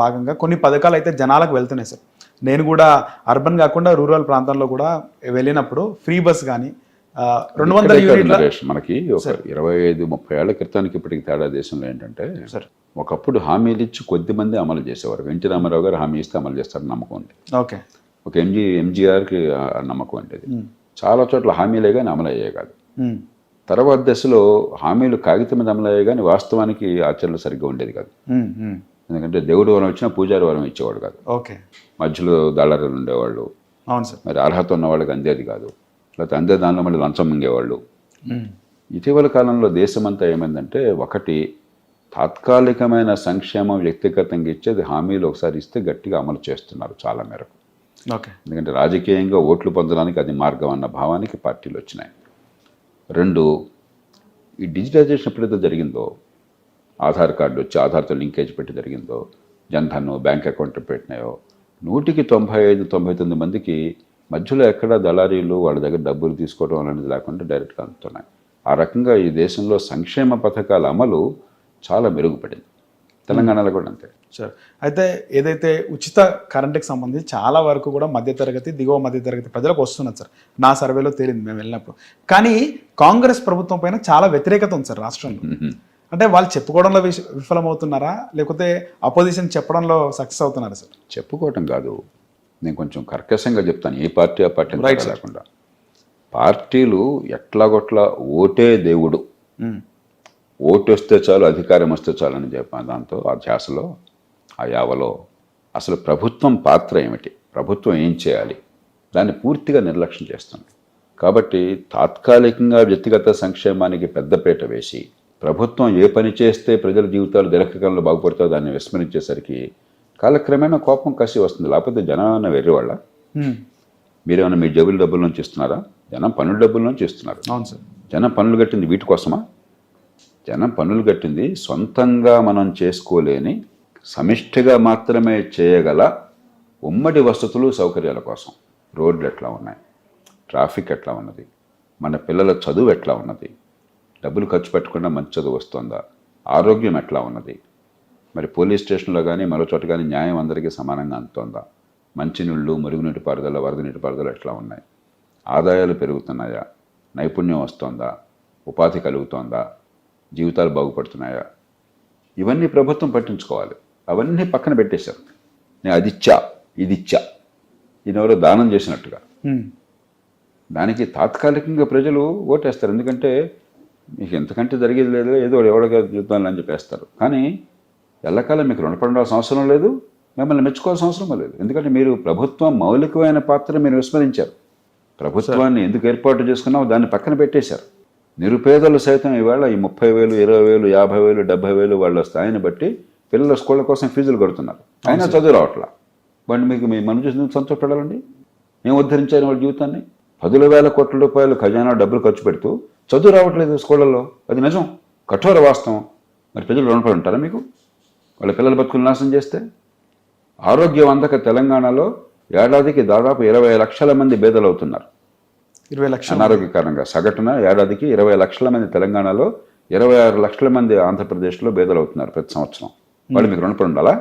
భాగంగా కొన్ని పథకాలు అయితే జనాలకు వెళ్తున్నాయి సార్. నేను కూడా అర్బన్ కాకుండా రూరల్ ప్రాంతాల్లో కూడా వెళ్ళినప్పుడు ఫ్రీ బస్ కానీ 200 యూనిట్ల మనకి ఒక 25-30 ఏళ్ల క్రితానికి ఇప్పటికి తేడా దేశంలో ఏంటంటే సార్, ఒకప్పుడు హామీలు ఇచ్చి కొద్ది మంది అమలు చేసేవారు. ఎన్టీ రామారావు గారు హామీ ఇస్తే అమలు చేస్తారని నమ్మకం ఉంది. ఓకే. ఒక ఎంజీఆర్కి నమ్మకం ఉండేది. చాలా చోట్ల హామీలే కానీ అమలు అయ్యాయి కాదు. తర్వాత దశలో హామీలు కాగితం మీద అమలు అయ్యాయి కానీ వాస్తవానికి ఆచరణలు సరిగ్గా ఉండేది కాదు. ఎందుకంటే దేవుడు వరం ఇచ్చినా పూజారి వరం ఇచ్చేవాడు కాదు. ఓకే. మధ్యలో దళారులు ఉండేవాళ్ళు. అవును సార్. మరి అర్హత ఉన్న వాళ్ళకి అందేది కాదు. లేకపోతే అందే దానిలో మళ్ళీ లంచం మింగేవాళ్ళు. ఇటీవల కాలంలో దేశమంతా ఏమైందంటే, ఒకటి తాత్కాలికమైన సంక్షేమం వ్యక్తిగతంగా ఇచ్చేది హామీలు ఒకసారి ఇస్తే గట్టిగా అమలు చేస్తున్నారు చాలా మేరకు. ఓకే. ఎందుకంటే రాజకీయంగా ఓట్లు పొందడానికి అది మార్గం అన్న భావానికి పార్టీలు వచ్చినాయి. 2, ఈ డిజిటైజేషన్ ఎప్పుడైతే జరిగిందో, ఆధార్ కార్డు వచ్చి ఆధార్తో లింకేజ్ పెట్టి జరిగిందో, జన్ధన్ బ్యాంక్ అకౌంట్ పెట్టినాయో, 100కి 95-99 మందికి మధ్యలో ఎక్కడ దళారీలు వాళ్ళ దగ్గర డబ్బులు తీసుకోవడం అనేది లేకుండా డైరెక్ట్గా అందుతున్నాయి. ఆ రకంగా ఈ దేశంలో సంక్షేమ పథకాల అమలు చాలా మెరుగుపడింది. తెలంగాణలో కూడా అంతే సార్. అయితే ఏదైతే ఉచిత కరెంటుకి సంబంధించి చాలా వరకు కూడా మధ్యతరగతి, దిగువ మధ్యతరగతి ప్రజలకు వస్తున్నది సార్. నా సర్వేలో తేలింది మేము వెళ్ళినప్పుడు. కానీ కాంగ్రెస్ ప్రభుత్వం పైన చాలా వ్యతిరేకత ఉంది సార్ రాష్ట్రంలో. అంటే వాళ్ళు చెప్పుకోవడంలో విఫలమవుతున్నారా, లేకపోతే అపోజిషన్ చెప్పడంలో సక్సెస్ అవుతున్నారా సార్? చెప్పుకోవటం కాదు, నేను కొంచెం కర్కశంగా చెప్తాను. ఏ పార్టీ ఆ పార్టీ లేకుండా పార్టీలు ఎట్లాగొట్లా ఓటే దేవుడు, ఓటు వస్తే చాలు, అధికారం వస్తే చాలు అని చెప్పాను. దాంతో ఆ ధ్యాసలో, ఆ యావలో అసలు ప్రభుత్వం పాత్ర ఏమిటి, ప్రభుత్వం ఏం చేయాలి, దాన్ని పూర్తిగా నిర్లక్ష్యం చేస్తుంది. కాబట్టి తాత్కాలికంగా వ్యక్తిగత సంక్షేమానికి పెద్దపీట వేసి ప్రభుత్వం ఏ పని చేస్తే ప్రజల జీవితాలు దీర్ఘకాలంలో బాగుపడుతుందో దాన్ని విస్మరించేసరికి కాలక్రమేణా కోపం కసి వస్తుంది. లేకపోతే జనం వెర్రి వాళ్ళ, మీరేమన్నా మీ జేబుల డబ్బుల నుంచి ఇస్తున్నారా? జనం పన్నుల డబ్బుల నుంచి ఇస్తున్నారు. అవును సార్. జనం పన్నులు కట్టింది వీటి కోసమా? జనం పన్నులు కట్టింది సొంతంగా మనం చేసుకోలేని, సమిష్టిగా మాత్రమే చేయగల ఉమ్మడి వసతులు సౌకర్యాల కోసం. రోడ్లు ఎట్లా ఉన్నాయి, ట్రాఫిక్ ఎట్లా ఉన్నది, మన పిల్లల చదువు ఎట్లా ఉన్నది, డబ్బులు ఖర్చు పెట్టకుండా మంచి చదువు వస్తుందా, ఆరోగ్యం ఎట్లా ఉన్నది, మరి పోలీస్ స్టేషన్లో కానీ మరో చోట కానీ న్యాయం అందరికీ సమానంగా అందుతోందా, మంచినీళ్ళు, మురుగునీటి పారుదల, వరద నీటి పారుదల ఎట్లా ఉన్నాయి, ఆదాయాలు పెరుగుతున్నాయా, నైపుణ్యం వస్తోందా, ఉపాధి కలుగుతోందా, జీవితాలు బాగుపడుతున్నాయా, ఇవన్నీ ప్రభుత్వం పట్టించుకోవాలి. అవన్నీ పక్కన పెట్టేశారు. నేను అది ఇచ్చా, ఇది ఇచ్చా, ఇది ఎవరో దానం చేసినట్టుగా. దానికి తాత్కాలికంగా ప్రజలు ఓటేస్తారు. ఎందుకంటే మీకు ఎంతకంటే జరిగేది లేదు, ఏదో ఎవరిగా చూద్దాం అని చెప్పేస్తారు. కానీ ఎల్లకాలం మీకు రుణపడాల్సిన అవసరం లేదు, మిమ్మల్ని మెచ్చుకోవాల్సిన అవసరం లేదు. ఎందుకంటే మీరు ప్రభుత్వం మౌలికమైన పాత్ర మీరు విస్మరించారు. ప్రభుత్వాన్ని ఎందుకు ఏర్పాటు చేసుకున్నామో దాన్ని పక్కన పెట్టేశారు. నిరుపేదలు సైతం ఈవేళ ఈ 30,000, 20,000, 50,000, 70,000 వాళ్ళ స్థాయిని బట్టి పిల్లల స్కూళ్ళ కోసం ఫీజులు కడుతున్నారు. అయినా చదువు రావట్లా. వాడిని మీకు మీ మనం చూసి సంతోషపడాలండి? ఏం ఉద్ధరించారు వాళ్ళ జీవితాన్ని? 10,000 కోట్ల రూపాయలు ఖజానా డబ్బులు ఖర్చు పెడుతూ చదువు రావట్లేదు స్కూళ్ళల్లో. అది నిజం, కఠోర వాస్తవం. మరి ప్రజలు రుణపడి ఉంటారా మీకు వాళ్ళ పిల్లల బతుకులు నాశనం చేస్తే? ఆరోగ్యవంతక తెలంగాణలో ఏడాదికి దాదాపు 20 లక్షల మంది బేదలు అవుతున్నారు. 20 లక్షలు అనారోగ్య కారణంగా. సగటున ఏడాదికి 20 లక్షల మంది తెలంగాణలో, 26 లక్షల మంది ఆంధ్రప్రదేశ్లో బేదలు అవుతున్నారు ప్రతి సంవత్సరం. వాళ్ళు మీకు రుణపడి ఉండాలా?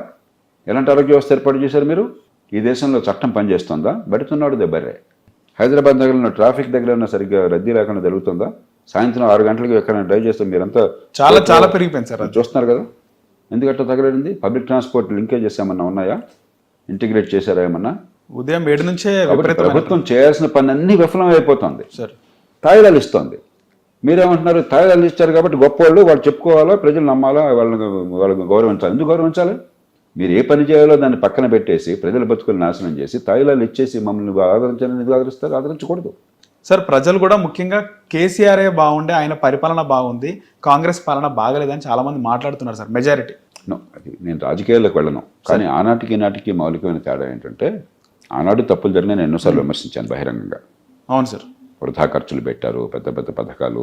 ఎలాంటి ఆరోగ్య వ్యవస్థ ఏర్పాటు చేశారు మీరు? ఈ దేశంలో చట్టం పనిచేస్తుందా? బడుతున్నాడు దెబ్బరే. హైదరాబాద్ దగ్గర ట్రాఫిక్ దగ్గర ఉన్న సరిగ్గా రద్దీ లేకుండా జరుగుతుందా? సాయంత్రం 6 గంటలకు ఎక్కడైనా డ్రైవ్ చేస్తే మీరంతా చాలా పెరిగిపోయింది సార్. చూస్తున్నారు కదా ఎందుకంటే తగలడింది. పబ్లిక్ ట్రాన్స్పోర్ట్ లింకేజెస్ ఏమన్నా ఉన్నాయా? ఇంటిగ్రేట్ చేశారా ఏమన్నా? ఉదయం 7 నుంచే ప్రభుత్వం చేయాల్సిన పని అన్ని విఫలం అయిపోతుంది సార్. తాయిలాలు ఇస్తోంది. మీరేమంటున్నారు? తాయిలాలు ఇచ్చారు కాబట్టి గొప్పవాళ్ళు, వాళ్ళు చెప్పుకోవాలా, ప్రజలు నమ్మాలా, వాళ్ళని గౌరవించాలి. ఎందుకు గౌరవించాలి? మీరు ఏ పని చేయాలో దాన్ని పక్కన పెట్టేసి ప్రజల బతుకులు నాశనం చేసి తాయిలాలు ఇచ్చేసి మమ్మల్ని ఆదరించాలని ఎందుకు ఆదరిస్తారు? ఆదరించకూడదు సార్. ప్రజలు కూడా ముఖ్యంగా కేసీఆరే బాగుండే, ఆయన పరిపాలన బాగుంది, కాంగ్రెస్ పాలన బాగలేదని చాలా మంది మాట్లాడుతున్నారు సార్, మెజారిటీ. అది నేను రాజకీయాల్లోకి వెళ్ళను, కానీ ఆనాటికి ఈనాటికి మౌలికమైన తేడా ఏంటంటే, ఆనాడు తప్పులు జరిగిన నేను ఎన్నోసార్లు విమర్శించాను బహిరంగంగా. అవును సార్. వృధా ఖర్చులు పెట్టారు, పెద్ద పెద్ద పథకాలు.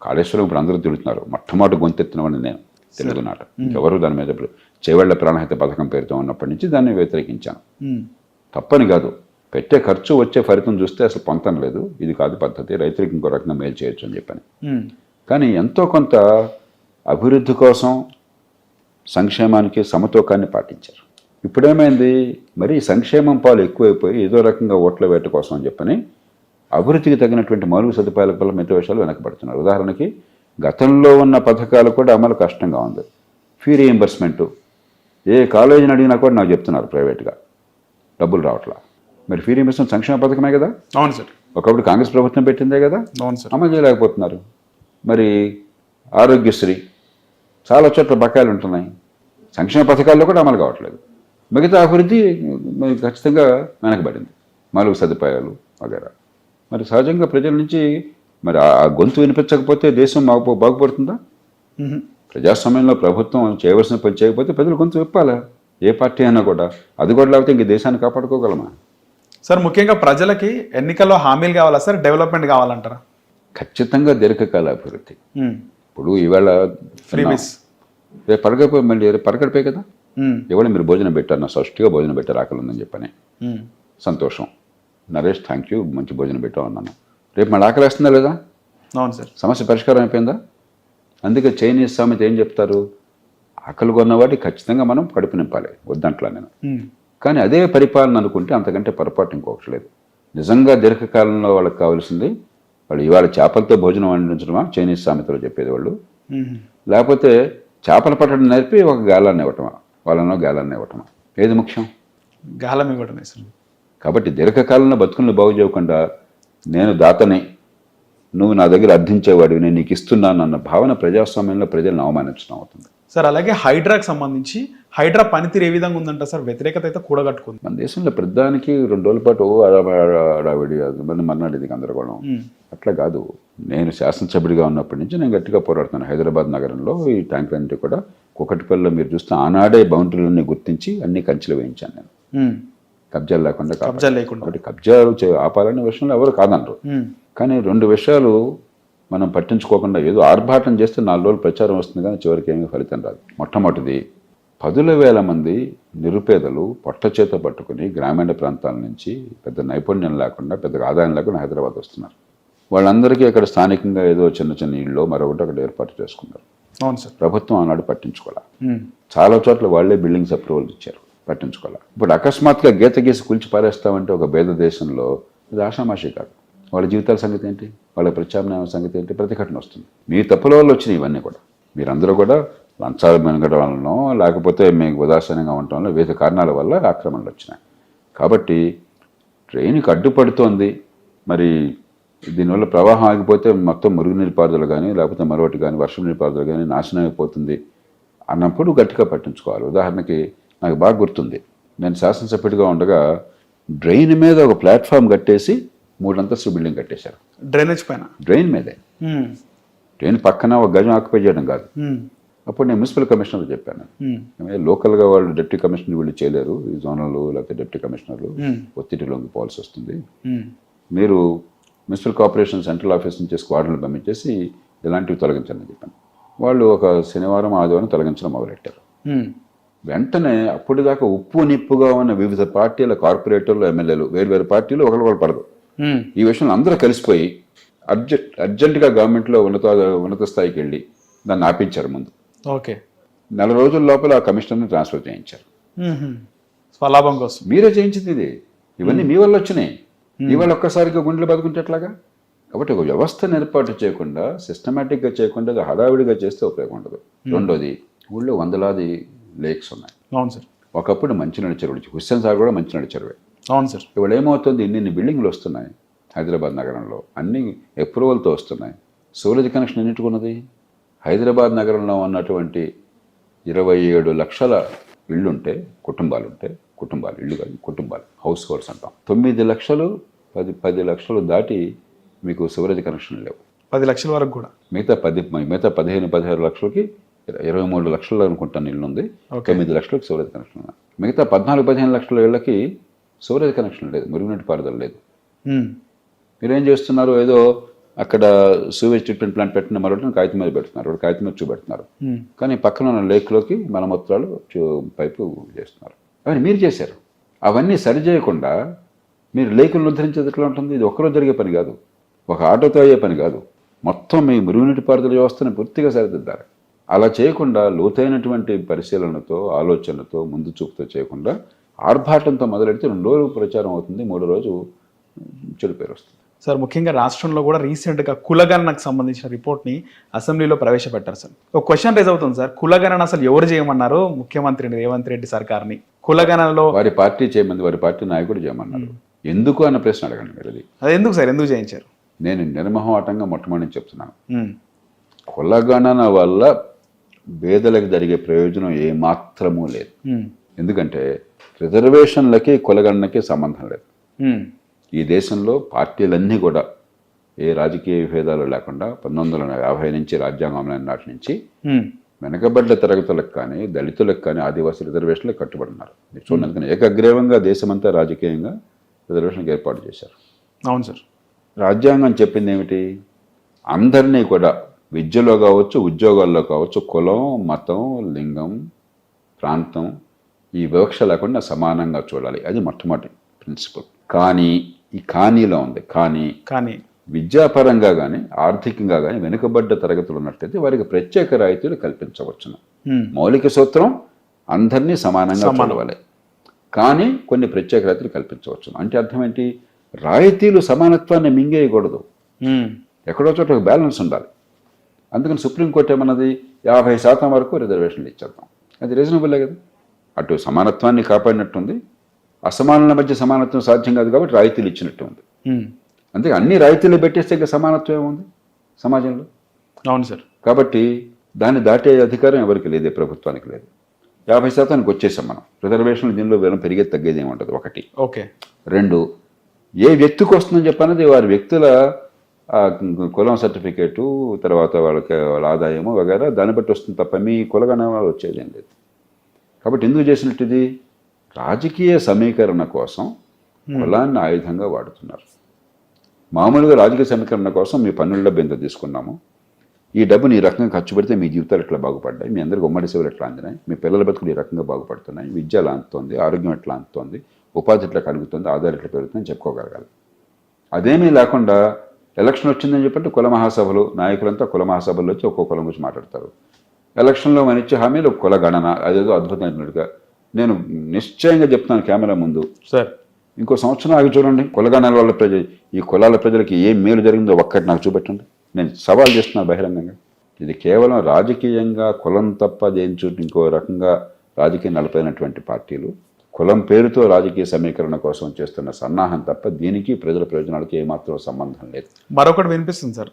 కాళేశ్వరం ఇప్పుడు అందరూ తిడుతున్నారు, మొట్టమొదటి గొంతెత్తినవని నేను తెలుగునాట. ఇంకెవరు దాని మీద ఇప్పుడు చేవళ్ల ప్రాణహిత పథకం పేరుతో ఉన్నప్పటి నుంచి దాన్ని వ్యతిరేకించాను. తప్పని కాదు, పెట్టే ఖర్చు వచ్చే ఫలితం చూస్తే అసలు పొంతం లేదు, ఇది కాదు పద్ధతి, రైతులకు ఇంకో రకంగా మేలు చేయొచ్చు అని చెప్పని. కానీ ఎంతో కొంత అభివృద్ధి కోసం సంక్షేమానికి సమతూకాన్ని పాటించారు. ఇప్పుడేమైంది, మరి సంక్షేమం పాలు ఎక్కువైపోయి ఏదో రకంగా ఓట్ల వేట కోసం అని చెప్పని అభివృద్ధికి తగినటువంటి మౌలిక సదుపాయాల వల్ల మిగతా విషయాలు వెనకబడుతున్నారు. ఉదాహరణకి గతంలో ఉన్న పథకాలు కూడా అమలు కష్టంగా ఉంది. ఫీ రీయింబర్స్మెంటు ఏ కాలేజీని అడిగినా కూడా నాకు చెప్తున్నారు ప్రైవేట్గా డబ్బులు రావట్లా. మరి ఫీ రీయింబర్స్మెంట్ సంక్షేమ పథకమే కదా. అవును సార్. ఒకప్పుడు కాంగ్రెస్ ప్రభుత్వం పెట్టిందే కదా. అవును సార్. అమలు చేయలేకపోతున్నారు. మరి ఆరోగ్యశ్రీ చాలా చోట్ల బకాయిలు ఉంటున్నాయి. సంక్షేమ పథకాల్లో కూడా అమలు కావట్లేదు. మిగతా అభివృద్ధి మరి ఖచ్చితంగా వెనకబడింది, మౌలిక సదుపాయాలు వగేరా. మరి సహజంగా ప్రజల నుంచి మరి ఆ గొంతు వినిపించకపోతే దేశం బాగుపడుతుందా? ప్రజాస్వామ్యంలో ప్రభుత్వం చేయవలసిన పని చేయకపోతే ప్రజలు గొంతు విప్పాలా, ఏ పార్టీ అయినా కూడా. అది కూడా లేకపోతే ఇంక దేశాన్ని కాపాడుకోగలమా? సార్, ముఖ్యంగా ప్రజలకి ఎన్నికల్లో హామీలు కావాలా సార్, డెవలప్మెంట్ కావాలంటారా? ఖచ్చితంగా దీర్ఘకాల అభివృద్ధి. ఇప్పుడు ఈవేళ రేపు పరగడిపోయి మళ్ళీ రేపు పరగడిపోయి కదా. ఇవాళ మీరు భోజనం పెట్టారు, నా సృష్టిగా భోజనం పెట్టారు, ఆకలి ఉందని చెప్పని సంతోషం. నరేష్ థ్యాంక్ యూ, మంచి భోజనం పెట్టావు అన్నాను. రేపు మళ్ళీ ఆకలి వేస్తుందా లేదా? అవును సార్. సమస్య పరిష్కారం అయిపోయిందా? అందుకే చైనీస్ సామెత ఏం చెప్తారు, ఆకలి కొన్నవాడికి ఖచ్చితంగా మనం కడుపు నింపాలి, వద్దంట్లా నేను. కానీ అదే పరిపాలన అనుకుంటే అంతకంటే పొరపాటు ఇంకొకటి లేదు. నిజంగా దీర్ఘకాలంలో వాళ్ళకి కావాల్సింది వాళ్ళు ఇవాళ చేపలతో భోజనం వండించడమా చైనీస్ సామెతలో చెప్పేది వాళ్ళు, లేకపోతే చేపలు పట్టడం నేర్పి ఒక గాలాన్ని ఇవ్వటమా, వాళ్ళనో గాలాన్ని ఇవ్వటమా, ఏది ముఖ్యం? గాలం ఇవ్వటమే సార్. కాబట్టి దీర్ఘకాలంలో బతుకులను బాగు చేయకుండా నేను దాతని, నువ్వు నా దగ్గర అర్థించేవాడివి, నేను నీకు ఇస్తున్నాను అన్న భావన ప్రజాస్వామ్యంలో ప్రజలను అవమానించడం అవుతుంది సార్. అలాగే హైడ్రాకి సంబంధించి హైడ్రా పనితీరు ఏ విధంగా ఉందంట సార్? వ్యతిరేకత అయితే కూడగట్టుకుంది మన దేశంలో. ప్రధానికి 2 రోజుల పాటు అడావిడి మర్నాడు గందరగోళం. అట్లా కాదు. నేను శాసనసభ్యుడిగా ఉన్నప్పటి నుంచి నేను గట్టిగా పోరాడుతున్నాను. హైదరాబాద్ నగరంలో ఈ ట్యాంకులన్నీ కూడా కుకటిపల్లిలో మీరు చూస్తే ఆనాడే బౌండరీలన్నీ గుర్తించి అన్ని కంచెలు వేయించాను నేను, కబ్జాలు లేకుండా. కాబట్టి కబ్జాలు ఆపాలనే విషయంలో ఎవరు కాదనరు. కానీ 2 విషయాలు మనం పట్టించుకోకుండా ఏదో ఆర్భాటం చేస్తే 4 రోజులు ప్రచారం వస్తుంది కానీ చివరికి ఏమీ ఫలితం రాదు. మొట్టమొదటిది 10,000 మంది నిరుపేదలు పొట్టచేత పట్టుకుని గ్రామీణ ప్రాంతాల నుంచి పెద్ద నైపుణ్యం లేకుండా, పెద్దగా ఆదాయం లేకుండా హైదరాబాద్ వస్తున్నారు. వాళ్ళందరికీ అక్కడ స్థానికంగా ఏదో చిన్న చిన్న ఇళ్ళు మరొకటి అక్కడ ఏర్పాటు చేసుకున్నారు. అవును సార్. ప్రభుత్వం ఆనాడు పట్టించుకోవాలి. చాలా చోట్ల వాళ్లే బిల్డింగ్స్ అప్రూవల్ ఇచ్చారు, పట్టించుకోవాలి. ఇప్పుడు అకస్మాత్తుగా గీత గీసి కూల్చి పారేస్తామంటే ఒక పేద దేశంలో ఇది ఆషామాషి కాదు. వాళ్ళ జీవితాల సంగతి ఏంటి, వాళ్ళ ప్రత్యామ్నాయం సంగతి ఏంటి, ప్రతిఘటన వస్తుంది. మీ తప్పుల వల్ల వచ్చినాయి ఇవన్నీ కూడా. మీరందరూ కూడా లంచాలు మెనగడం వలనో లేకపోతే మీకు ఉదాసీనంగా ఉండటం వల్ల వివిధ కారణాల వల్ల ఆక్రమణలు వచ్చినాయి. కాబట్టి ట్రైన్కి అడ్డుపడుతోంది, మరి దీనివల్ల ప్రవాహం ఆగిపోతే మొత్తం మురుగునీరు పారుదల కానీ లేకపోతే మరొకటి కానీ వర్షం నీరు పారుదల కానీ నాశనం అయిపోతుంది అన్నప్పుడు గట్టిగా పట్టించుకోవాలి. ఉదాహరణకి నాకు బాగా గుర్తుంది, నేను శాసనసభ్యుడిగా ఉండగా డ్రైన్ మీద ఒక ప్లాట్ఫామ్ కట్టేసి 3 అంతస్తుల బిల్డింగ్ కట్టేశారు. డ్రైనేజ్ పైన, డ్రైన్ మీదే. డ్రైన్ పక్కన ఒక గజం ఆక్యుపై చేయడం కాదు. అప్పుడు నేను మున్సిపల్ కమిషనర్ చెప్పాను, లోకల్గా వాళ్ళు డిప్యూటీ కమిషనర్ వీళ్ళు చేయలేరు, ఈ జోనల్ లేకపోతే డిప్యూటీ కమిషనర్లు ఒత్తిడి లొంగిపోవాల్సి వస్తుంది, మీరు మున్సిపల్ కార్పొరేషన్ సెంట్రల్ ఆఫీస్ నుంచి స్క్వాడ్లను పంపించేసి ఇలాంటివి తొలగించాలని చెప్పాను. వాళ్ళు ఒక శనివారం ఆదివారం తొలగించడం మొదలెట్టారు. వెంటనే అప్పటిదాకా ఉప్పు నిప్పుగా ఉన్న వివిధ పార్టీల కార్పొరేటర్లు, ఎమ్మెల్యేలు, వేరు పార్టీలు ఒకరు పడదు. ఈ విషయంలో అందరూ కలిసిపోయి అర్జెంటుగా గవర్నమెంట్లో ఉన్నత స్థాయికి వెళ్ళి దాన్ని ఆపించారు ముందు. ఓకే. 4 రోజుల లోపల ఆ కమిషనర్ని ట్రాన్స్ఫర్ చేయించారు. స్వలాభం కోసం మీరే చేయించింది ఇది. ఇవన్నీ మీ వల్ల వచ్చినాయి. ఇవాళ ఒక్కసారిగా గుండెలు బతుకుంటేట్లాగా. కాబట్టి ఒక వ్యవస్థను ఏర్పాటు చేయకుండా, సిస్టమేటిక్గా చేయకుండా హడావిడిగా చేస్తే ఉపయోగం ఉండదు. రెండోది, ఊళ్ళో వందలాది లేక్స్ ఉన్నాయి. అవును సార్. ఒకప్పుడు మంచినీళ్ళ చెరువులు, హుస్సేన్ సాగర్ కూడా మంచినీళ్ళ చెరువే. అవును సార్. ఇవాళ ఏమవుతుంది, ఇన్ని బిల్డింగ్లు వస్తున్నాయి హైదరాబాద్ నగరంలో, అన్ని అప్రూవల్తో వస్తున్నాయి. సూరజ్ కనెక్షన్ ఎన్నిటికున్నది? హైదరాబాద్ నగరంలో ఉన్నటువంటి 27 లక్షల ఇళ్ళుంటే, కుటుంబాలుంటే, ఇళ్ళు కాదు కుటుంబాలు, హౌస్ హోల్డ్స్ అంటాం. 9 లక్షలు 10 లక్షలు దాటి మీకు సివరేజ్ కనెక్షన్ లేవు. 10 లక్షల వరకు కూడా. మిగతా 15-16 లక్షలకి 23 లక్షలు అనుకుంటాను ఇల్లు ఉంది. 9 లక్షలకు సివరేజ్ కనెక్షన్ ఉన్నాయి. మిగతా 14-15 లక్షల ఇళ్ళకి సివరేజ్ కనెక్షన్ లేదు, మురుగునీటి పారుదల లేదు. మీరేం చేస్తున్నారు, ఏదో అక్కడ సూవేజ్ ట్రీట్మెంట్ ప్లాంట్ పెట్టిన మరొకటి కాగితం మీద పెడుతున్నారు, కాగితం మీద చూపెడుతున్నారు. కానీ పక్కన ఉన్న లేక్లోకి మలమూత్రాలు పైపు చేస్తున్నారు. అవన్నీ మీరు చేశారు. అవన్నీ సరిచేయకుండా మీరు లేకులను ఉద్ధరించేది ఎట్లా ఉంటుంది? ఇది ఒక్కరోజు జరిగే పని కాదు, ఒక ఆటోతో అయ్యే పని కాదు. మొత్తం మీ మురుగునీటి పారుదల వ్యవస్థను పూర్తిగా సరిదిద్దారు. అలా చేయకుండా లోతైనటువంటి పరిశీలనతో ఆలోచనతో ముందు చూపుతో చేయకుండా ఆర్భాటంతో మొదలెడితే 2 రోజులు ప్రచారం అవుతుంది, 3వ రోజు చెడు పేరు వస్తుంది. సార్ ముఖ్యంగా రాష్ట్రంలో కూడా రీసెంట్గా కులగణనకు సంబంధించిన రిపోర్ట్ని అసెంబ్లీలో ప్రవేశపెట్టారు సార్. ఒక క్వశ్చన్ రేజ్ అవుతుంది సార్, కులగణన అసలు ఎవరు చేయమన్నారు ముఖ్యమంత్రి రేవంత్ రెడ్డి సర్కార్ని? కులగణనలో వారి పార్టీ చేయమంది, వారి పార్టీ నాయకుడు చేయమన్నారు. ఎందుకు అన్న ప్రశ్న అడగండి మీరు. అది ఎందుకు సార్, ఎందుకు చేయించారు? నేను నిర్మోహమాటంగా మొట్టమొదటి చెప్తున్నాను, కులగణన వల్ల పేదలకు జరిగే ప్రయోజనం ఏమాత్రమూ లేదు. ఎందుకంటే రిజర్వేషన్లకి కులగణనకి సంబంధం లేదు. ఈ దేశంలో పార్టీలన్నీ కూడా ఏ రాజకీయ విభేదాలు లేకుండా 1950 నుంచి రాజ్యాంగం నాటి నుంచి వెనకబడ్డ తరగతులకు కానీ దళితులకు కానీ ఆదివాసీ రిజర్వేషన్లకు కట్టుబడినారు. మీరు చూడండి, ఏకగ్రీవంగా దేశమంతా రాజకీయంగా రిజర్వేషన్కి ఏర్పాటు చేశారు. అవును సార్. రాజ్యాంగం చెప్పింది ఏమిటి? అందరినీ కూడా విద్యలో కావచ్చు, ఉద్యోగాల్లో కావచ్చు, కులం, మతం, లింగం, ప్రాంతం ఈ వివక్ష లేకుండా సమానంగా చూడాలి. అది మొట్టమొదటి ప్రిన్సిపల్. కానీ ఈ కానీలో ఉంది. కానీ విద్యాపరంగా కానీ ఆర్థికంగా కానీ వెనుకబడ్డ తరగతులు ఉన్నట్లయితే వారికి ప్రత్యేక రాయితీలు కల్పించవచ్చును. మౌలిక సూత్రం అందరినీ సమానంగా చూడాలి, కానీ కొన్ని ప్రత్యేక రాయితీలు కల్పించవచ్చును. అంటే అర్థం ఏంటి? రాయితీలు సమానత్వాన్ని మింగేయకూడదు, ఎక్కడో చోట ఒక బ్యాలెన్స్ ఉండాలి. అందుకని సుప్రీంకోర్టు ఏమన్నది 50% వరకు రిజర్వేషన్లు ఇచ్చేద్దాం. అది రీజనబుల్లే కదా. అటు సమానత్వాన్ని కాపాడినట్టుంది, అసమానుల మధ్య సమానత్వం సాధ్యం కాదు కాబట్టి రాయితీలు ఇచ్చినట్టు ఉంది. అంతే, అన్ని రాయితీలు పెట్టేస్తే ఇంకా సమానత్వం ఏముంది సమాజంలో? అవును సార్. కాబట్టి దాన్ని దాటే అధికారం ఎవరికి లేదు, ప్రభుత్వానికి లేదు. 50%కి వచ్చేసాం మనం. రిజర్వేషన్లు దీనిలో వేలం పెరిగేది తగ్గేది ఏమి ఉంటుంది. 1. ఓకే. 2, ఏ వ్యక్తికి వస్తుందని చెప్పన్నది వారి వ్యక్తుల కులం సర్టిఫికేటు, తర్వాత వాళ్ళ ఆదాయము వగేరా దాన్ని బట్టి వస్తుంది తప్ప మీ కులగణన వచ్చేది ఏం లేదు. కాబట్టి ఎందుకు చేసినట్టు? ఇది రాజకీయ సమీకరణ కోసం కులాన్ని ఆయుధంగా వాడుతున్నారు. మామూలుగా రాజకీయ సమీకరణ కోసం మీ పన్నుల డబ్బు ఎంత తీసుకున్నాము, ఈ డబ్బుని ఈ రకంగా ఖర్చు పెడితే మీ జీవితాలు ఎట్లా బాగుపడ్డాయి, మీ అందరికి ఉమ్మడి సేవలు ఎట్లా అందినాయి, మీ పిల్లల బతుకులు ఈ రకంగా బాగుపడుతున్నాయి, విద్య ఎలా అందుతోంది, ఆరోగ్యం ఎట్లా అందుతోంది, ఉపాధి ఎట్లా కలుగుతుంది, ఆదాయం ఎట్లా పెరుగుతుందని చెప్పుకోగలగాలి. అదేమీ లేకుండా ఎలక్షన్ వచ్చిందని చెప్పంటే కుల మహాసభలు, నాయకులంతా కుల మహాసభల్లో వచ్చి ఒక్కో కులం గురించి మాట్లాడతారు. ఎలక్షన్లో మన ఇచ్చే హామీలు కుల గణన, అదేదో అద్భుతమైనట్టుగా. నేను నిశ్చయంగా చెప్తాను కెమెరా ముందు సార్, ఇంకో సంవత్సరం ఆగి చూడండి, కులగణాల వల్ల ఈ కులాల ప్రజలకి ఏం మేలు జరిగిందో ఒక్కటి నాకు చూపెట్టండి. నేను సవాల్ చేస్తున్నాను బహిరంగంగా. ఇది కేవలం రాజకీయంగా కులం తప్ప దేని చోటు ఇంకో రకంగా రాజకీయం నడిపినటువంటి పార్టీలు కులం పేరుతో రాజకీయ సమీకరణ కోసం చేస్తున్న సన్నాహం తప్ప దీనికి ప్రజల ప్రయోజనాలకి ఏమాత్రం సంబంధం లేదు. మరొకటి వినిపిస్తుంది సార్,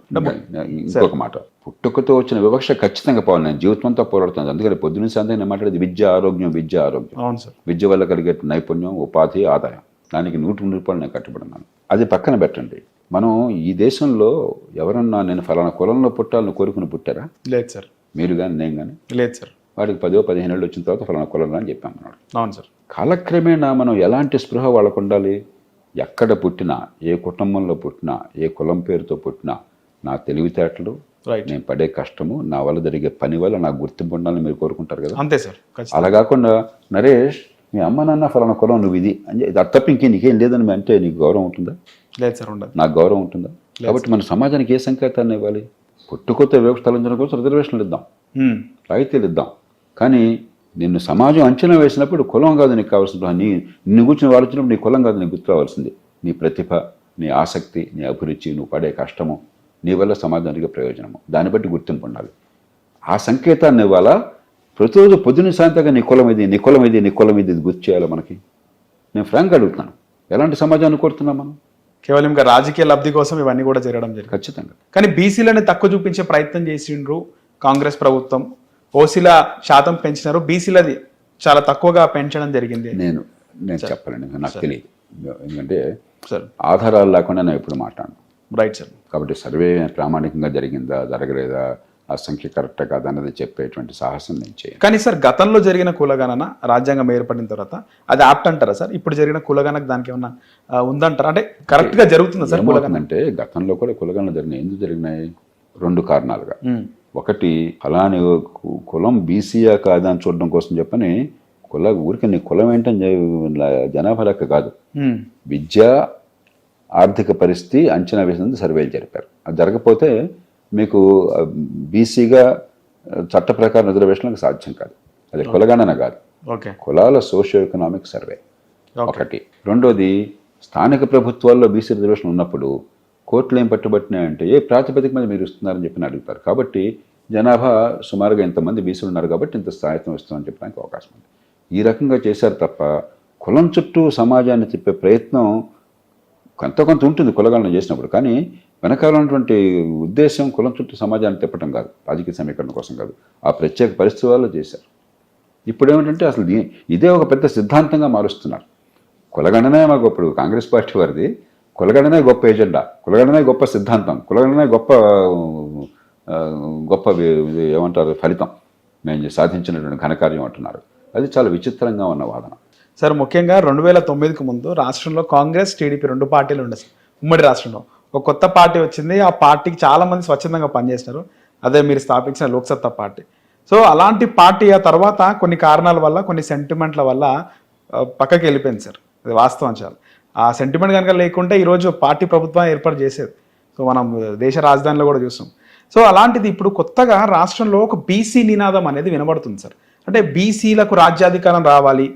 ఇంకొక మాట, పుట్టుకతో వచ్చిన వివక్ష ఖచ్చితంగా పోవాలి. నేను జీవితంతో పోరాడుతుంది. అందుకని పొద్దున్న సాయంత్రం నేను మాట్లాడేది విద్య ఆరోగ్యం. అవును సార్. విద్య వల్ల కలిగే నైపుణ్యం, ఉపాధి, ఆదాయం, దానికి 100 రూపాయలు నేను కట్టుబడినాను. అది పక్కన పెట్టండి. మనం ఈ దేశంలో ఎవరన్నా నేను ఫలానా కులంలో పుట్టాలని కోరుకుని పుట్టారా? లేదు సార్. మీరు కానీ నేను కానీ లేదు సార్. వాడికి 10-15 ఏళ్ళు వచ్చిన తర్వాత ఫలానా కులంలో అని చెప్పాం అన్నాడు. అవును సార్. కాలక్రమేణా మనం ఎలాంటి స్పృహ వాళ్ళకు ఉండాలి? ఎక్కడ పుట్టినా, ఏ కుటుంబంలో పుట్టినా, ఏ కులం పేరుతో పుట్టినా, నా తెలివితేటలు, నేను పడే కష్టము, నా వల్ల జరిగే పని వల్ల నాకు గుర్తింపు ఉండాలని మీరు కోరుకుంటారు కదా. అంతే సార్. అలా కాకుండా నరేష్ మీ అమ్మ నాన్న ఫలానా కులం నువ్వు ఇది అని అది తప్ప నీకేం లేదని అంటే నీకు గౌరవం ఉంటుందా? లేదు సార్, ఉండదు. నాకు గౌరవం ఉంటుందా? కాబట్టి మన సమాజానికి ఏ సంకేతాన్ని ఇవ్వాలి? పుట్టుకొత్త వివక్ష తొలగించడం కోసం రిజర్వేషన్లు ఇద్దాం, రాయితీలు ఇద్దాం. కానీ నిన్ను సమాజం అంచనా వేసినప్పుడు కులం కాదు నీకు కావాల్సిన, నిన్ను కూర్చొని వాడుతున్నప్పుడు నీ కులం కాదు నీకు గుర్తు రావాల్సింది నీ ప్రతిభ, నీ ఆసక్తి, నీ అభిరుచి, నువ్వు పడే కష్టము, నీ వల్ల సమాజానికి ప్రయోజనము, దాన్ని బట్టి గుర్తింపు ఉండాలి. ఆ సంకేతాన్ని ఇవ్వాలా? ప్రతిరోజు పొద్దున్న సాయంత్రంగా నీ కులం ఇది, నీ కులం ఇది, నీ కులం ఇది గుర్తు చేయాలి మనకి. నేను ఫ్రాంక్గా అడుగుతున్నాను, ఎలాంటి సమాజాన్ని కోరుతున్నాం మనం? కేవలం ఇంకా రాజకీయ లబ్ధి కోసం ఇవన్నీ కూడా జరగడం జరిగింది. ఖచ్చితంగా. కానీ బీసీలను తక్కువ చూపించే ప్రయత్నం చేసిండ్రు కాంగ్రెస్ ప్రభుత్వం. ఓసీల శాతం పెంచినారు, బీసీలది చాలా తక్కువగా పెంచడం జరిగింది. నేను చెప్పలేను, నాకు తెలియదు. ఎందుకంటే సార్ ఆధారాలు లేకుండా నేను ఎప్పుడు మాట్లాడను. Right sir. కాబట్టి సర్వే ప్రామాణికంగా జరిగిందా జరగలేదా, ఆ సంఖ్య కరెక్ట్ కాదు అన్నది చెప్పేటువంటి సాహసం నేను చేయను. కానీ సార్ గతంలో జరిగిన కులగణన రాజ్యాంగం ఏర్పడిన తర్వాత అది ఆప్ట్ అంటారా సార్? ఇప్పుడు జరిగిన కులగణకు దానికి ఏమన్నా ఉందంటారా? అంటే కరెక్ట్గా జరుగుతుందా సార్ కులగణన? అంటే గతంలో కూడా కులగణన జరిగినాయి. ఎందుకు జరిగినాయి? 2 కారణాలుగా. ఒకటి, ఫలాని కులం బీసీయా కాదా అని చూడడం కోసం చెప్పని ఊరికి నీ కులం ఏంటని జనాభా లెక్క కాదు, విద్య ఆర్థిక పరిస్థితి అంచనా వేసినందుకు సర్వేలు జరిపారు. అది జరగకపోతే మీకు బీసీగా చట్ట ప్రకారం రిజర్వేషన్లకు సాధ్యం కాదు. అది కులగణన కాదు, ఓకే కులాల సోషియో ఎకనామిక్ సర్వే ఒకటి. రెండోది, స్థానిక ప్రభుత్వాల్లో బీసీ రిజర్వేషన్ ఉన్నప్పుడు కోర్టులు ఏం పట్టుబట్టినాయంటే ఏ ప్రాతిపదిక మీద మీరు ఇస్తున్నారని చెప్పి అడుగుతారు. కాబట్టి జనాభా సుమారుగా ఇంతమంది బీసీలు ఉన్నారు కాబట్టి ఇంత స్థాయిత్వం ఇస్తామని చెప్పడానికి అవకాశం ఉంది. ఈ రకంగా చేశారు తప్ప కులం చుట్టూ సమాజాన్ని తిప్పే ప్రయత్నం కొంత ఉంటుంది కులగణన చేసినప్పుడు. కానీ వెనకాల ఉన్నటువంటి ఉద్దేశం కులం చుట్టూ సమాజాన్ని తిప్పడం కాదు, రాజకీయ సమీకరణ కోసం కాదు. ఆ ప్రత్యేక పరిస్థితి వల్ల చేశారు. ఇప్పుడు ఏమిటంటే అసలు ఇదే ఒక పెద్ద సిద్ధాంతంగా మారుస్తున్నారు. కులగణనే మాకు ఇప్పుడు కాంగ్రెస్ పార్టీ వారిది కులగణనే గొప్ప ఎజెండా, కులగణనే గొప్ప సిద్ధాంతం, కులగణనే గొప్ప ఏమంటారు ఫలితం, మేము సాధించినటువంటి ఘనకార్యం అంటున్నారు. అది చాలా విచిత్రంగా ఉన్న వాదన. సార్ ముఖ్యంగా 2009కి ముందు రాష్ట్రంలో కాంగ్రెస్ టీడీపీ 2 పార్టీలు ఉండే సార్. ఉమ్మడి రాష్ట్రంలో ఒక కొత్త పార్టీ వచ్చింది. ఆ పార్టీకి చాలామంది స్వచ్ఛందంగా పనిచేసినారు. అదే మీరు స్థాపించిన లోక్సత్తా పార్టీ. సో అలాంటి పార్టీ ఆ తర్వాత కొన్ని కారణాల వల్ల, కొన్ని సెంటిమెంట్ల వల్ల పక్కకి వెళ్ళిపోయింది సార్. అది వాస్తవం. చాలా ఆ సెంటిమెంట్ కనుక లేకుంటే ఈరోజు పార్టీ ప్రభుత్వం ఏర్పాటు చేసేది. సో మనం దేశ రాజధానిలో కూడా చూస్తాం. సో అలాంటిది ఇప్పుడు కొత్తగా రాష్ట్రంలో ఒక బీసీ నినాదం అనేది వినబడుతుంది సార్. అంటే బీసీలకు రాజ్యాధికారం రావాలి,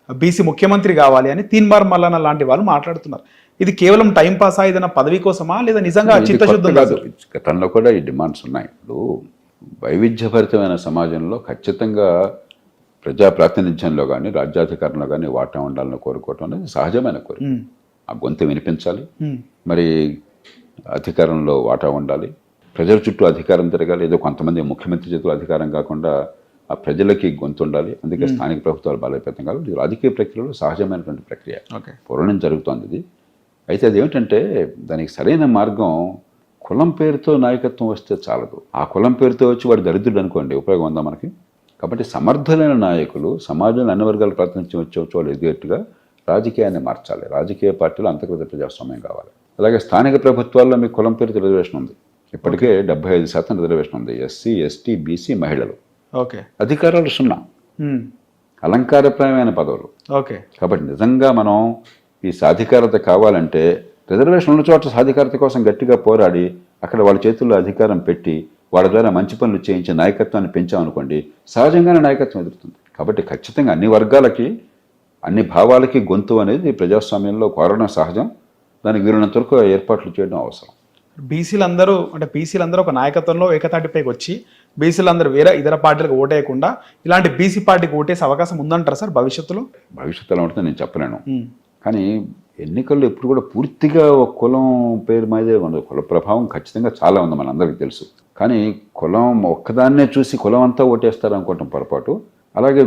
బీసీ ముఖ్యమంత్రి కావాలి అని తీన్మార్ మల్లన్న లాంటి వాళ్ళు మాట్లాడుతున్నారు. ఇది కేవలం టైం పాసా, ఏదైనా పదవి కోసమా, లేదా నిజంగా చిత్తశుద్ధం కాదు? గతంలో కూడా ఈ డిమాండ్స్ ఉన్నాయి. ఇప్పుడు వైవిధ్యభరితమైన సమాజంలో ఖచ్చితంగా ప్రజా ప్రాతినిధ్యంలో కానీ రాజ్యాధికారంలో కానీ వాటా ఉండాలని కోరుకోవటం అనేది సహజమైన కోరిక. ఆ గొంతు వినిపించాలి, మరి అధికారంలో వాటా ఉండాలి, ప్రజల చుట్టూ అధికారం తిరగాలి. ఏదో కొంతమంది ముఖ్యమంత్రి చేతులు అధికారం కాకుండా ఆ ప్రజలకి గొంతు ఉండాలి. అందుకే స్థానిక ప్రభుత్వాలు బలోపేతం కావాలి. ఇది రాజకీయ ప్రక్రియలో సహజమైనటువంటి ప్రక్రియ, పూర్వం జరుగుతోంది ఇది. అయితే అదేమిటంటే దానికి సరైన మార్గం కులం పేరుతో నాయకత్వం వస్తే చాలదు. ఆ కులం పేరుతో వచ్చి వాడు దరిద్రుడు అనుకోండి, ఉపయోగం ఉందా మనకి? కాబట్టి సమర్థులైన నాయకులు సమాజంలో అన్ని వర్గాల ప్రాతినిధ్యం వచ్చే వాళ్ళు ఎదిగేట్టుగా రాజకీయాన్ని మార్చాలి. రాజకీయ పార్టీలు అంతర్గత ప్రజాస్వామ్యం కావాలి. అలాగే స్థానిక ప్రభుత్వాల్లో మీకు కులం పేరుతో రిజర్వేషన్ ఉంది. ఇప్పటికే 75% రిజర్వేషన్ ఉంది. ఎస్సీ, ఎస్టీ, బీసీ, మహిళలు. ఓకే, అధికారాలు 0, అలంకారప్రాయమైన పదవులు. ఓకే. కాబట్టి నిజంగా మనం ఈ సాధికారత కావాలంటే రిజర్వేషన్ ఉన్న చోట సాధికారత కోసం గట్టిగా పోరాడి అక్కడ వాళ్ళ చేతుల్లో అధికారం పెట్టి వాళ్ళ ద్వారా మంచి పనులు చేయించి నాయకత్వాన్ని పెంచామనుకోండి, సహజంగానే నాయకత్వం ఎదురుతుంది. కాబట్టి ఖచ్చితంగా అన్ని వర్గాలకి, అన్ని భావాలకి గొంతు అనేది ప్రజాస్వామ్యంలో కోరడం సహజం. దానికి వీలున్నంత వరకు ఏర్పాట్లు చేయడం అవసరం. బీసీలందరూ ఒక నాయకత్వంలో ఏకతాటిపైకి వచ్చి బీసీలందరూ వేరే ఇతర పార్టీలకు ఓటేయకుండా ఇలాంటి బీసీ పార్టీకి ఓటేసే అవకాశం ఉందంటారా సార్ భవిష్యత్తులో? భవిష్యత్తులో ఉంటుందో నేను చెప్పలేను. కానీ ఎన్నికల్లో ఎప్పుడు కూడా పూర్తిగా ఒక కులం పేరు మీదే ఉండదు. కుల ప్రభావం ఖచ్చితంగా చాలా ఉంది, మనందరికీ తెలుసు. కానీ కులం ఒక్కదాన్నే చూసి కులం అంతా ఓటేస్తారు అనుకోవటం పొరపాటు. అలాగే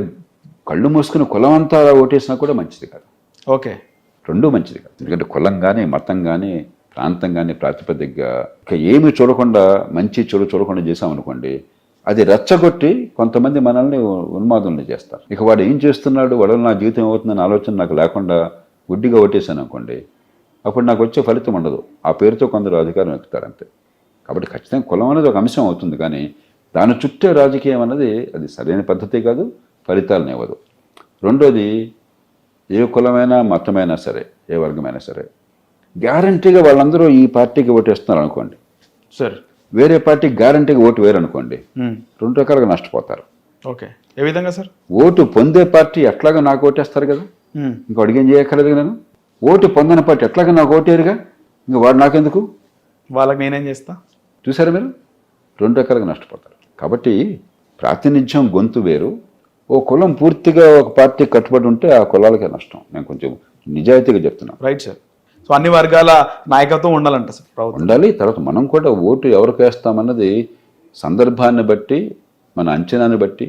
కళ్ళు మూసుకుని కులం అంతా ఓటేసినా కూడా మంచిది కాదు. ఓకే, రెండూ మంచిది కాదు. ఎందుకంటే కులం కానీ, మతం కానీ, ప్రాంతం కానీ ప్రాతిపదికగా ఇక ఏమి చూడకుండా, మంచి చెడు చూడకుండా చేసామనుకోండి, అది రెచ్చగొట్టి కొంతమంది మనల్ని ఉన్మాదుల్ని చేస్తారు. ఇక వాడు ఏం చేస్తున్నాడు, వాడు నా జీవితం అవుతుందన్న ఆలోచన నాకు లేకుండా గుడ్డిగా ఓటేసాను అనుకోండి, అప్పుడు నాకు వచ్చే ఫలితం ఉండదు. ఆ పేరుతో కొందరు అధికారం ఎక్కుతారు అంతే. కాబట్టి ఖచ్చితంగా కులం అనేది ఒక అంశం అవుతుంది, కానీ దాని చుట్టే రాజకీయం అన్నది అది సరైన పద్ధతి కాదు, ఫలితాలను ఇవ్వదు. రెండోది, ఏ కులమైనా మతమైనా సరే, ఏ వర్గమైనా సరే, గ్యారంటీగా వాళ్ళందరూ ఈ పార్టీకి ఓటేస్తున్నారు అనుకోండి సార్, వేరే పార్టీకి గ్యారంటీగా ఓటు వేరు అనుకోండి, 2 రకాలుగా నష్టపోతారు. ఓకే, ఏ విధంగా సార్? ఓటు పొందే పార్టీ ఎట్లాగా నాకు ఓటేస్తారు కదా, ఇంకా అడిగేం చేయక్కర్లేదు. నేను ఓటు పొందని పార్టీ ఎట్లాగా నాకు ఓటేరుగా, ఇంకా వాడు నాకెందుకు, వాళ్ళకి నేనేం చేస్తా? చూసారా మీరు, 2 రకాలుగా నష్టపోతారు. కాబట్టి ప్రాతినిధ్యం గొంతు వేరు. ఓ కులం పూర్తిగా ఒక పార్టీ కట్టుబడి ఉంటే ఆ కులాలకే నష్టం. నేను కొంచెం నిజాయితీగా చెప్తున్నాను. Right sir. సో అన్ని వర్గాల నాయకత్వం ఉండాలంట సార్, ప్రభుత్వం ఉండాలి. తర్వాత మనం కూడా ఓటు ఎవరికి వేస్తామన్నది సందర్భాన్ని బట్టి, మన అంచనాన్ని బట్టి,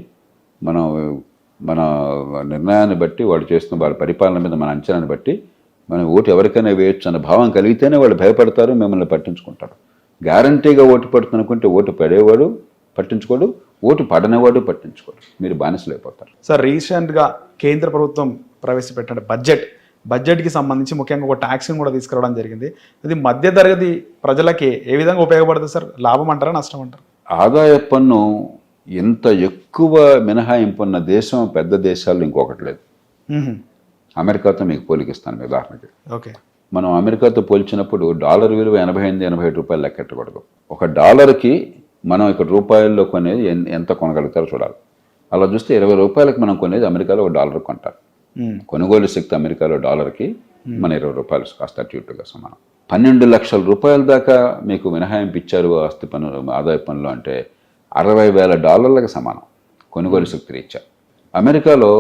మన నిర్ణయాన్ని బట్టి, వాళ్ళు చేస్తున్న వాళ్ళ పరిపాలన మీద మన అంచనాన్ని బట్టి మనం ఓటు ఎవరికైనా వేయొచ్చు అన్న భావం కలిగితేనే వాళ్ళు భయపడతారు, మిమ్మల్ని పట్టించుకుంటారు. గ్యారంటీగా ఓటు పడుతుందనుకుంటే ఓటు పడేవాడు పట్టించుకోడు, ఓటు పడనేవాడు పట్టించుకోడు, మీరు బానిసలైపోతారు. సార్, రీసెంట్గా కేంద్ర ప్రభుత్వం ప్రవేశపెట్టిన బడ్జెట్కి సంబంధించి ముఖ్యంగా ఒక ట్యాక్స్ని కూడా తీసుకురావడం జరిగింది. అది మధ్యతరగతి ప్రజలకి ఏ విధంగా ఉపయోగపడుతుంది సార్? లాభం అంటారా, నష్టం అంటారా? ఆదాయ పన్ను ఎంత ఎక్కువ మినహాయింపు ఉన్న దేశం, పెద్ద దేశాల్లో ఇంకొకటి లేదు. అమెరికాతో మీకు పోలికిస్తాను మీ ఉదాహరణకి. ఓకే, మనం అమెరికాతో పోల్చినప్పుడు డాలర్ విలువ 88-87 రూపాయలు లెక్కెట్టకూడదు. $1కి మనం ఇక్కడ రూపాయల్లో కొనేది ఎంత కొనగలుగుతారో చూడాలి. అలా చూస్తే 20 రూపాయలకు మనం కొనేది అమెరికాలో $1 కొంటారు. కొనుగోలు శక్తి అమెరికాలో డాలర్కి మన 20 రూపాయలు కాస్త అటు ఇటుగా సమానం. 12 లక్షల రూపాయల దాకా మీకు మినహాయింపు ఇచ్చారు ఆస్తి పన్ను ఆదాయ పన్నులు అంటే $60,000 సమానం కొనుగోలు శక్తి రీత్యా. అమెరికాలో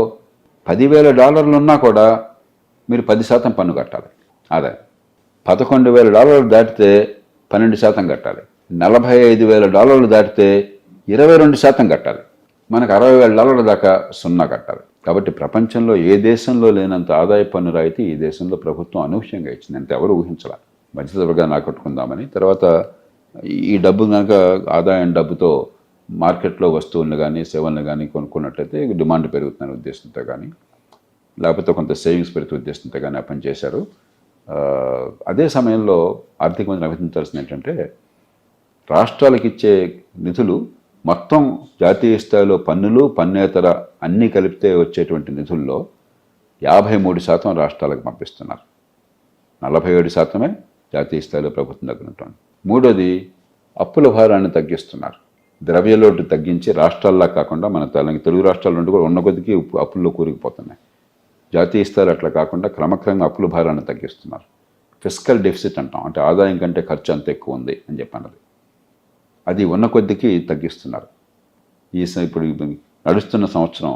$10,000 ఉన్నా కూడా మీరు 10% పన్ను కట్టాలి ఆదాయం. $11,000 దాటితే 12% కట్టాలి. $45,000 దాటితే 22% కట్టాలి. మనకు $60,000 దాకా 0 కట్టాలి. కాబట్టి ప్రపంచంలో ఏ దేశంలో లేనంత ఆదాయ పన్ను రాయితీ ఈ దేశంలో ప్రభుత్వం అనూహ్యంగా ఇచ్చింది. అంటే ఎవరు ఊహించాల మధ్యత వర్గాన్ని ఆకట్టుకుందామని. తర్వాత ఈ డబ్బు కనుక ఆదాయం డబ్బుతో మార్కెట్లో వస్తువులను కానీ సేవలను కానీ కొనుక్కున్నట్లయితే డిమాండ్ పెరుగుతున్న ఉద్దేశంతో కానీ లేకపోతే కొంత సేవింగ్స్ పెరుగుతున్న ఉద్దేశంతో కానీ ఆ పని చేశారు. అదే సమయంలో ఆర్థిక మంత్రి అభినందించాల్సింది ఏంటంటే రాష్ట్రాలకు ఇచ్చే నిధులు మొత్తం జాతీయ స్థాయిలో పన్నులు పన్నేతర అన్నీ కలిపితే వచ్చేటువంటి నిధుల్లో 53% రాష్ట్రాలకు పంపిస్తున్నారు. 47% జాతీయ స్థాయిలో ప్రభుత్వం దగ్గర ఉంటుంది. మూడోది అప్పుల భారాన్ని తగ్గిస్తున్నారు. ద్రవ్యలోటు తగ్గించి రాష్ట్రాల్లా కాకుండా మన తెలుగు రాష్ట్రాల నుండి కూడా ఉన్న కొద్దికి అప్పుల్లో కూరుకుపోతున్నాయి. జాతీయ స్థాయిలో అట్లా కాకుండా క్రమక్రమంగా అప్పుల భారాన్ని తగ్గిస్తున్నారు. ఫిస్కల్ డెఫిసిట్ అంటాం, అంటే ఆదాయం కంటే ఖర్చు అంత ఎక్కువ ఉంది అని చెప్పన్నది. అది ఉన్న కొద్దికి తగ్గిస్తున్నారు. ఇప్పుడు నడుస్తున్న సంవత్సరం